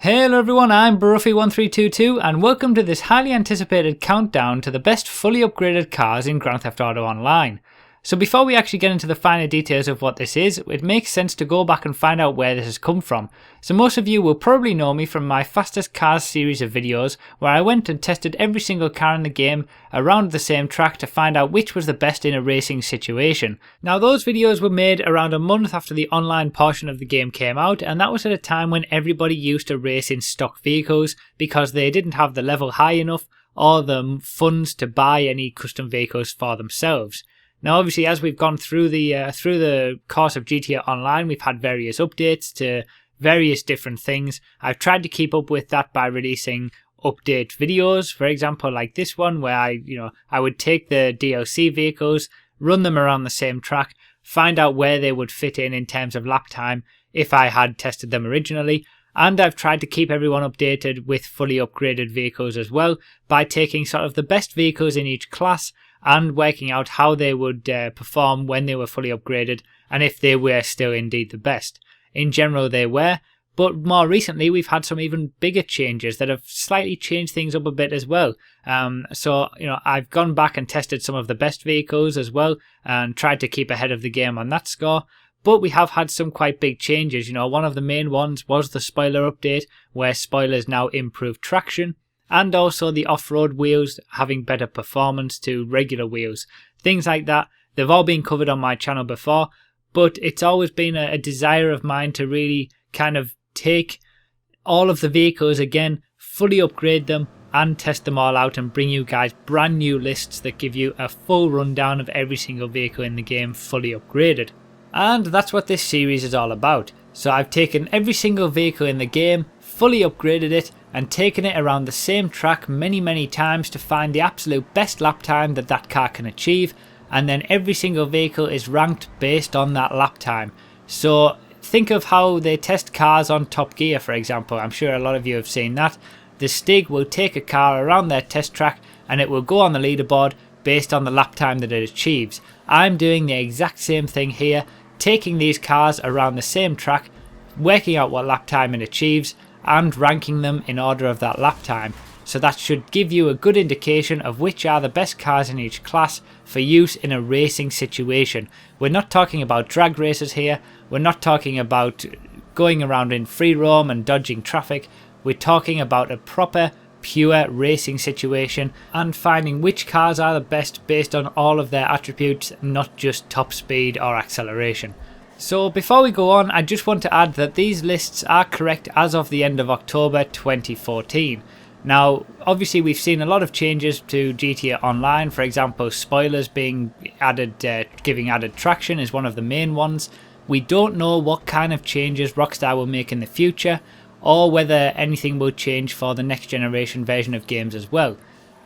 Hello everyone, I'm Bruffy1322 and welcome to this highly anticipated countdown to the best fully upgraded cars in Grand Theft Auto Online. So before we actually get into the finer details of what this is, it makes sense to go back and find out where this has come from. So most of you will probably know me from my Fastest Cars series of videos where I went and tested every single car in the game around the same track to find out which was the best in a racing situation. Now those videos were made around a month after the online portion of the game came out, and that was at a time when everybody used to race in stock vehicles because they didn't have the level high enough or the funds to buy any custom vehicles for themselves. Now obviously as we've gone through the course of GTA Online, we've had various updates to various different things. I've tried to keep up with that by releasing update videos, for example like this one where I would take the DLC vehicles, run them around the same track, find out where they would fit in terms of lap time if I had tested them originally. And I've tried to keep everyone updated with fully upgraded vehicles as well by taking sort of the best vehicles in each class and working out how they would perform when they were fully upgraded and if they were still indeed the best. In general they were, but more recently we've had some even bigger changes that have slightly changed things up a bit as well. So I've gone back and tested some of the best vehicles as well and tried to keep ahead of the game on that score. But we have had some quite big changes. One of the main ones was the spoiler update where spoilers now improve traction, and also the off-road wheels having better performance to regular wheels. Things like that, they've all been covered on my channel before, but it's always been a desire of mine to really kind of take all of the vehicles again, fully upgrade them and test them all out and bring you guys brand new lists that give you a full rundown of every single vehicle in the game fully upgraded. And that's what this series is all about. So I've taken every single vehicle in the game, fully upgraded it, and taken it around the same track many times to find the absolute best lap time that car can achieve, and then every single vehicle is ranked based on that lap time. So think of how they test cars on Top Gear, for example. I'm sure a lot of you have seen that. The Stig will take a car around their test track and it will go on the leaderboard based on the lap time that it achieves. I'm doing the exact same thing here, taking these cars around the same track, working out what lap time it achieves and ranking them in order of that lap time. So that should give you a good indication of which are the best cars in each class for use in a racing situation. We're not talking about drag races here, we're not talking about going around in free roam and dodging traffic, we're talking about a proper pure racing situation and finding which cars are the best based on all of their attributes, not just top speed or acceleration. So before we go on, I just want to add that these lists are correct as of the end of October 2014. Now obviously we've seen a lot of changes to GTA Online, for example spoilers being added, giving added traction is one of the main ones. We don't know what kind of changes Rockstar will make in the future, or whether anything will change for the next generation version of games as well.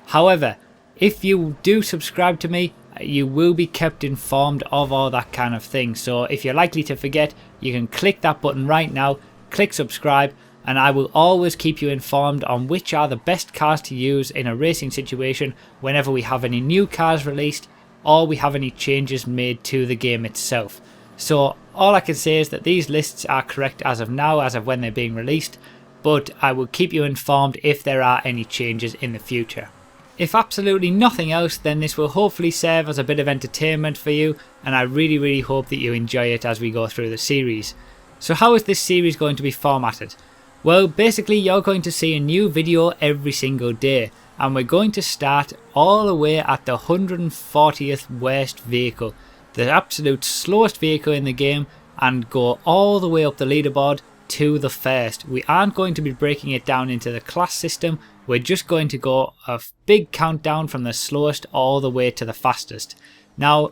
However, if you do subscribe to me, you will be kept informed of all that kind of thing. So if you're likely to forget, you can click that button right now, click subscribe, and I will always keep you informed on which are the best cars to use in a racing situation whenever we have any new cars released or we have any changes made to the game itself. So all I can say is that these lists are correct as of now, as of when they're being released, but I will keep you informed if there are any changes in the future. If absolutely nothing else, then this will hopefully serve as a bit of entertainment for you, and I really hope that you enjoy it as we go through the series. So how is this series going to be formatted? Well, basically you're going to see a new video every single day, and we're going to start all the way at the 140th worst vehicle, the absolute slowest vehicle in the game, and go all the way up the leaderboard to the first. We aren't going to be breaking it down into the class system, we're just going to go a big countdown from the slowest all the way to the fastest. Now,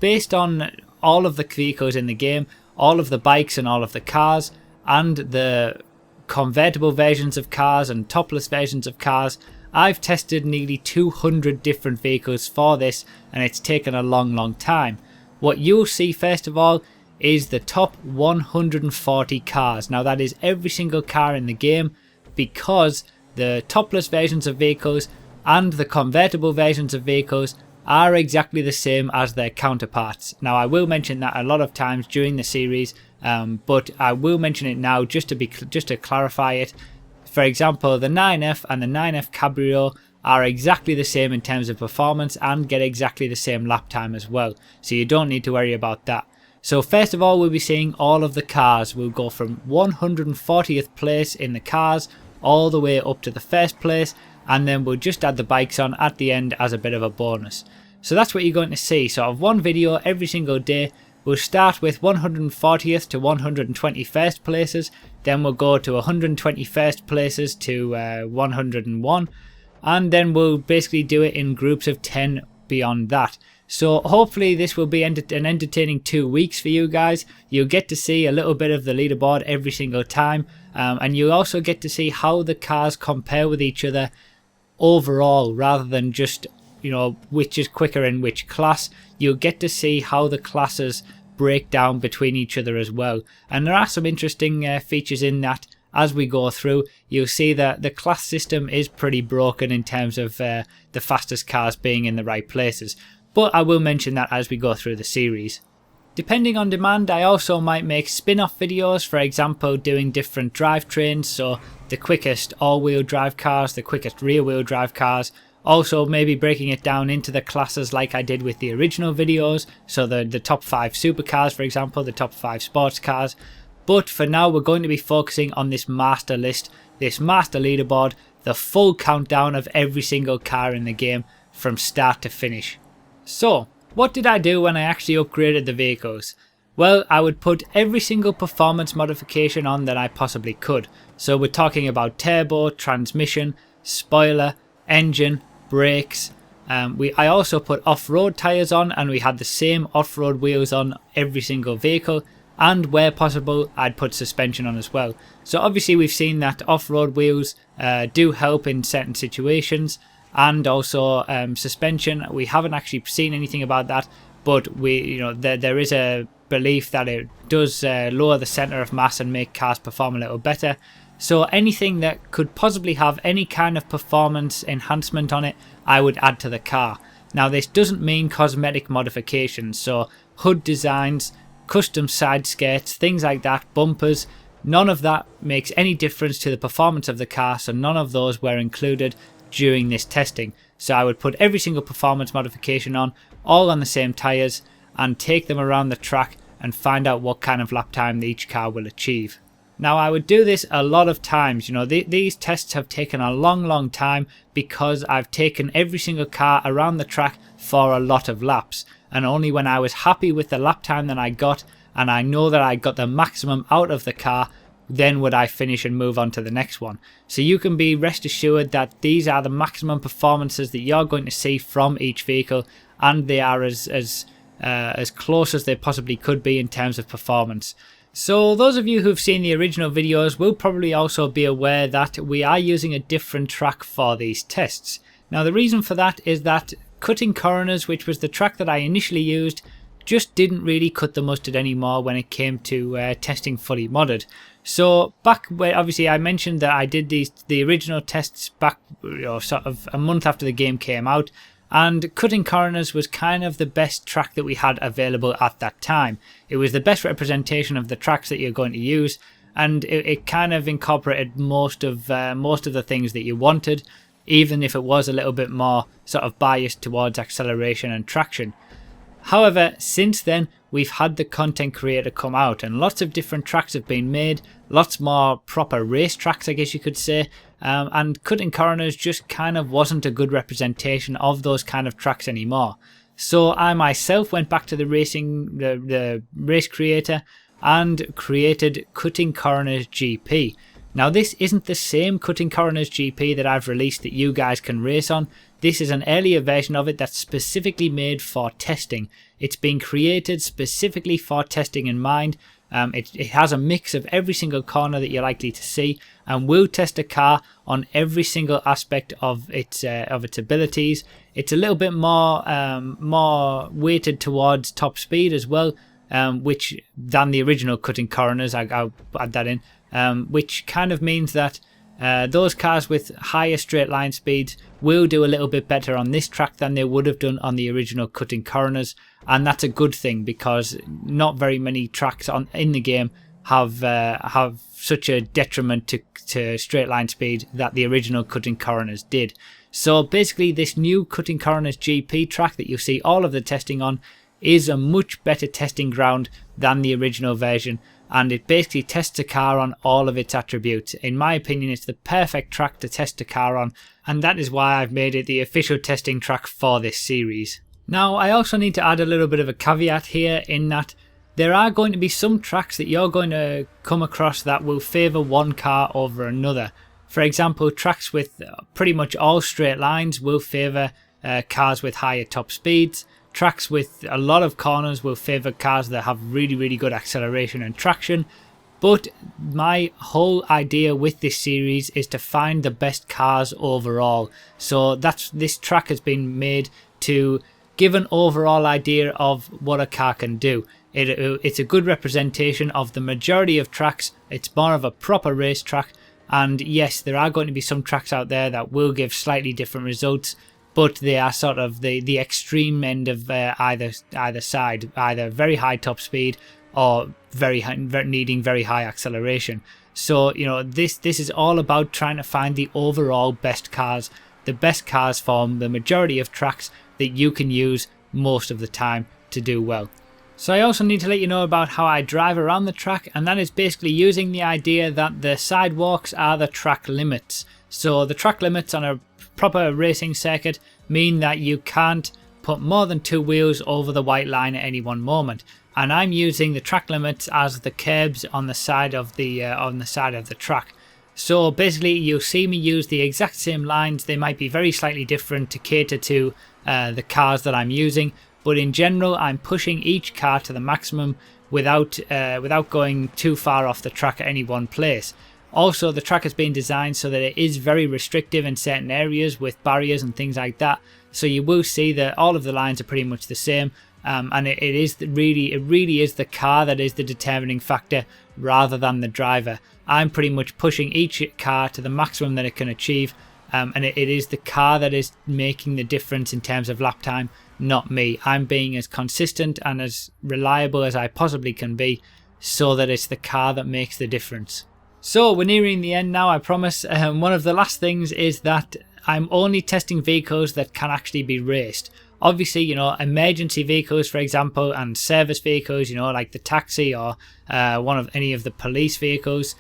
based on all of the vehicles in the game, all of the bikes and all of the cars, and the convertible versions of cars and topless versions of cars, I've tested nearly 200 different vehicles for this, and it's taken a long time. What you'll see first of all is the top 140 cars. Now that is every single car in the game, because the topless versions of vehicles and the convertible versions of vehicles are exactly the same as their counterparts. Now I will mention that a lot of times during the series, but I will mention it now just to clarify it. For example, the 9F and the 9F Cabrio are exactly the same in terms of performance and get exactly the same lap time as well, so you don't need to worry about that. So first of all, we'll be seeing all of the cars. We'll go from 140th place in the cars all the way up to the first place, and then we'll just add the bikes on at the end as a bit of a bonus. So that's what you're going to see, sort of one video every single day. We'll start with 140th to 121st places, then we'll go to 121st places to 101, and then we'll basically do it in groups of 10 beyond that. So hopefully this will be an entertaining 2 weeks for you guys. You'll get to see a little bit of the leaderboard every single time, and you'll also get to see how the cars compare with each other overall, rather than just, you know, which is quicker in which class. You'll get to see how the classes break down between each other as well, and there are some interesting features in that. As we go through, you'll see that the class system is pretty broken in terms of the fastest cars being in the right places, but I will mention that as we go through the series. Depending on demand, I also might make spin-off videos, for example doing different drivetrains, so the quickest all-wheel drive cars, the quickest rear-wheel drive cars, also maybe breaking it down into the classes like I did with the original videos, so the top 5 supercars, for example, the top 5 sports cars. But for now, we're going to be focusing on this master list, this master leaderboard, the full countdown of every single car in the game from start to finish. So, what did I do when I actually upgraded the vehicles? Well, I would put every single performance modification on that I possibly could. So we're talking about turbo, transmission, spoiler, engine, brakes. I also put off-road tyres on, and we had the same off-road wheels on every single vehicle. And where possible, I'd put suspension on as well. So obviously we've seen that off-road wheels do help in certain situations, and also suspension. We haven't actually seen anything about that, but there is a belief that it does lower the center of mass and make cars perform a little better. So anything that could possibly have any kind of performance enhancement on it, I would add to the car. Now this doesn't mean cosmetic modifications, so hood designs, custom side skirts, things like that, bumpers, none of that makes any difference to the performance of the car, so none of those were included during this testing. So I would put every single performance modification on, all on the same tyres, and take them around the track and find out what kind of lap time each car will achieve. Now I would do this a lot of times, these tests have taken a long time because I've taken every single car around the track for a lot of laps, and only when I was happy with the lap time that I got and I know that I got the maximum out of the car, then would I finish and move on to the next one. So you can be rest assured that these are the maximum performances that you're going to see from each vehicle, and they are as close as they possibly could be in terms of performance. So those of you who've seen the original videos will probably also be aware that we are using a different track for these tests. Now the reason for that is that Cutting Coroners, which was the track that I initially used, just didn't really cut the mustard anymore when it came to testing fully modded. So back where obviously I mentioned that I did the original tests back sort of a month after the game came out, and Cutting Coroners was kind of the best track that we had available at that time. It was the best representation of the tracks that you're going to use, and it kind of incorporated most of the things that you wanted, even if it was a little bit more sort of biased towards acceleration and traction. However, since then we've had the content creator come out and lots of different tracks have been made, lots more proper race tracks I guess you could say, and Cutting Coroners just kind of wasn't a good representation of those kind of tracks anymore. So I myself went back to the race creator and created Cutting Coroners GP. Now this isn't the same Cutting Coroners GP that I've released that you guys can race on. This is an earlier version of it that's specifically made for testing. It's been created specifically for testing in mind. It has a mix of every single corner that you're likely to see, and will test a car on every single aspect of its abilities. It's a little bit more weighted towards top speed as well, which than the original Cutting Coroners. I'll add that in. Which kind of means that those cars with higher straight line speeds will do a little bit better on this track than they would have done on the original Cutting Coroners, and that's a good thing because not very many tracks in the game have such a detriment to straight line speed that the original cutting corners did. So basically this new cutting corners GP track that you see all of the testing on is a much better testing ground than the original version, and it basically tests a car on all of its attributes. In my opinion, it's the perfect track to test a car on, and that is why I've made it the official testing track for this series. Now, I also need to add a little bit of a caveat here, in that there are going to be some tracks that you're going to come across that will favour one car over another. For example, tracks with pretty much all straight lines will favour cars with higher top speeds. Tracks with a lot of corners will favour cars that have really good acceleration and traction. But my whole idea with this series is to find the best cars overall. So this track has been made to give an overall idea of what a car can do. It's a good representation of the majority of tracks. It's more of a proper race track. And yes, there are going to be some tracks out there that will give slightly different results, but they are sort of the extreme end of either side, either very high top speed or needing very high acceleration. So, you know, this is all about trying to find the overall best cars, the best cars for the majority of tracks that you can use most of the time to do well. So I also need to let you know about how I drive around the track, and that is basically using the idea that the sidewalks are the track limits. So the track limits on a proper racing circuit mean that you can't put more than 2 wheels over the white line at any one moment, and I'm using the track limits as the curbs on the side of the track. So basically you'll see me use the exact same lines. They might be very slightly different to cater to the cars that I'm using, but in general I'm pushing each car to the maximum without going too far off the track at any one place. Also, the track has been designed so that it is very restrictive in certain areas with barriers and things like that. So you will see that all of the lines are pretty much the same, and it really is the car that is the determining factor rather than the driver. I'm pretty much pushing each car to the maximum that it can achieve, and it is the car that is making the difference in terms of lap time, not me. I'm being as consistent and as reliable as I possibly can be, so that it's the car that makes the difference. So we're nearing the end now, I promise. One of the last things is that I'm only testing vehicles that can actually be raced. Obviously, you know, emergency vehicles, for example, and service vehicles, you know, like the taxi or any of the police vehicles,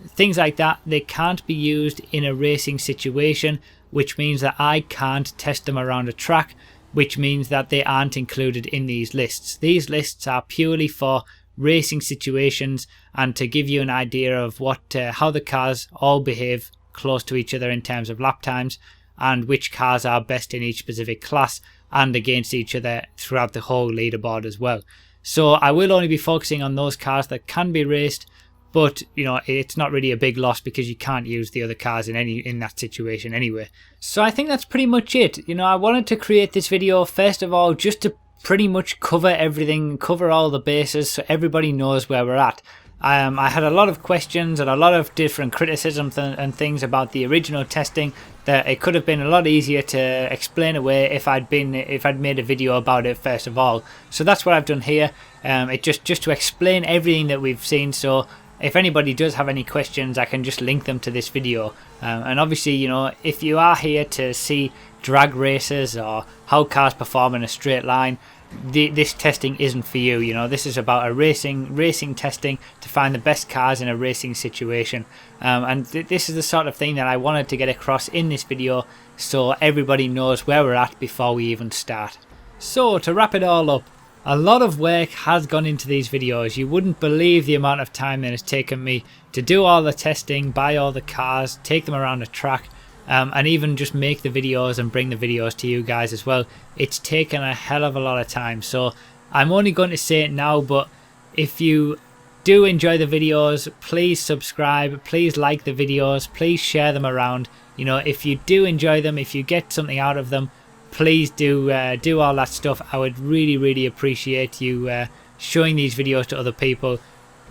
things like that, they can't be used in a racing situation, which means that I can't test them around a track, which means that they aren't included in these lists. These lists are purely for racing situations and to give you an idea of how the cars all behave close to each other in terms of lap times, and which cars are best in each specific class and against each other throughout the whole leaderboard as well. So I will only be focusing on those cars that can be raced, but you know, it's not really a big loss because you can't use the other cars in that situation anyway. So I think that's pretty much it. You know, I wanted to create this video first of all just to pretty much cover everything, cover all the bases so everybody knows where we're at. I had a lot of questions and a lot of different criticisms and things about the original testing that it could have been a lot easier to explain away if I'd made a video about it first of all. So that's what I've done here. It just to explain everything that we've seen. So if anybody does have any questions, I can just link them to this video. And obviously, you know, if you are here to see drag races or how cars perform in a straight line, this testing isn't for you. You know, this is about a racing testing to find the best cars in a racing situation, and this is the sort of thing that I wanted to get across in this video so everybody knows where we're at before we even start. So to wrap it all up, a lot of work has gone into these videos. You wouldn't believe the amount of time that it's taken me to do all the testing, buy all the cars, take them around the track, and even just make the videos and bring the videos to you guys as well. It's taken a hell of a lot of time, so I'm only going to say it now, but if you do enjoy the videos, please subscribe, please like the videos, please share them around. You know, if you do enjoy them, if you get something out of them, please do all that stuff. I would really appreciate you showing these videos to other people,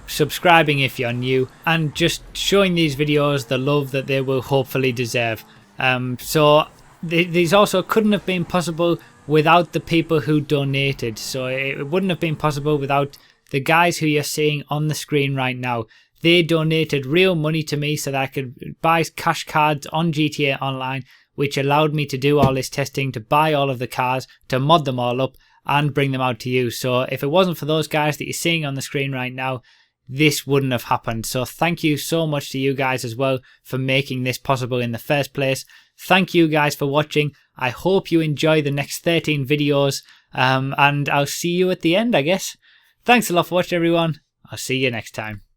subscribing if you're new, and just showing these videos the love that they will hopefully deserve. So these also couldn't have been possible without the people who donated. So it wouldn't have been possible without the guys who you're seeing on the screen right now, they donated real money to me so that I could buy cash cards on GTA Online, which allowed me to do all this testing, to buy all of the cars, to mod them all up and bring them out to you. So if it wasn't for those guys that you're seeing on the screen right now, this wouldn't have happened. So thank you so much to you guys as well for making this possible in the first place. Thank you guys for watching. I hope you enjoy the next 13 videos, and I'll see you at the end, I guess. Thanks a lot for watching, everyone. I'll see you next time.